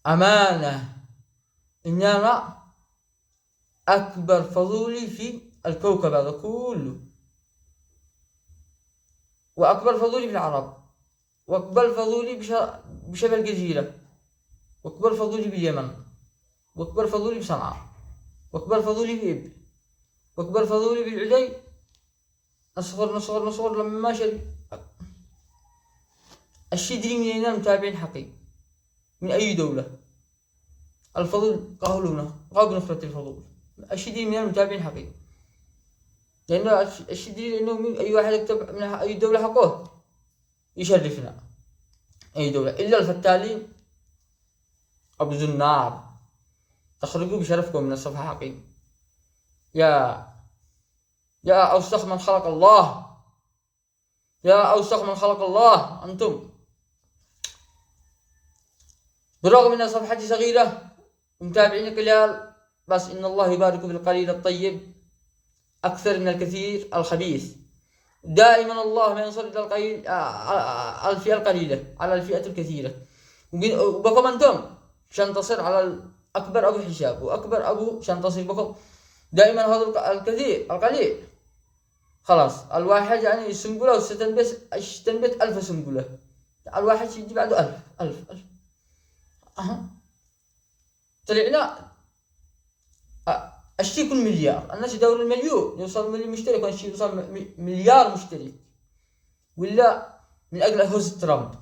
أمانة إن أنا أكبر فضولي في الكوكب هذا كله، وأكبر فضولي في العرب، وأكبر فضولي بشبه الجزيرة، وأكبر فضولي باليمن، وأكبر فضولي بصنعاء، وأكبر فضولي بإبل، وأكبر فضولي بالعدي. نصغر نصغر نصغر لما ماشي الشدري من أين متابعين حقيقي من أي دولة. الفضول قهلونه قابل نخرة الفضول الشدري من المتابعين حقيقي، لأنه الشدري لأنه من أي واحد يكتب من أي دولة حقه يشرفنا أي دولة، إلا الفتالين أبو زنار تخرجوا بشرفكم من الصفحة حقيقي. يا أوسخ من خلق الله، يا أوسخ من خلق الله أنتم. بالرغم من صفحتي صغيرة ومتابعين قلال، بس إن الله يبارك في القليل الطيب أكثر من الكثير الخبيث. دائما الله ما ينصر إلى القليل، الفئة القليلة على الفئة الكثيرة. وبكم أنتم شنتصر على الأكبر أبو حساب وأكبر أبو شنتصر بكم دائما هذا الكثير القليل. خلاص الواحد يعني سنبلة وستنبت 1000 سنبلة، الواحد يجي بعده 1000 طلعنا الشيء كل مليار. الناس يدوروا المليون، يوصل مليون مشترك، والشيء يوصل مليار مشترك، ولا من أجل هوز ترامب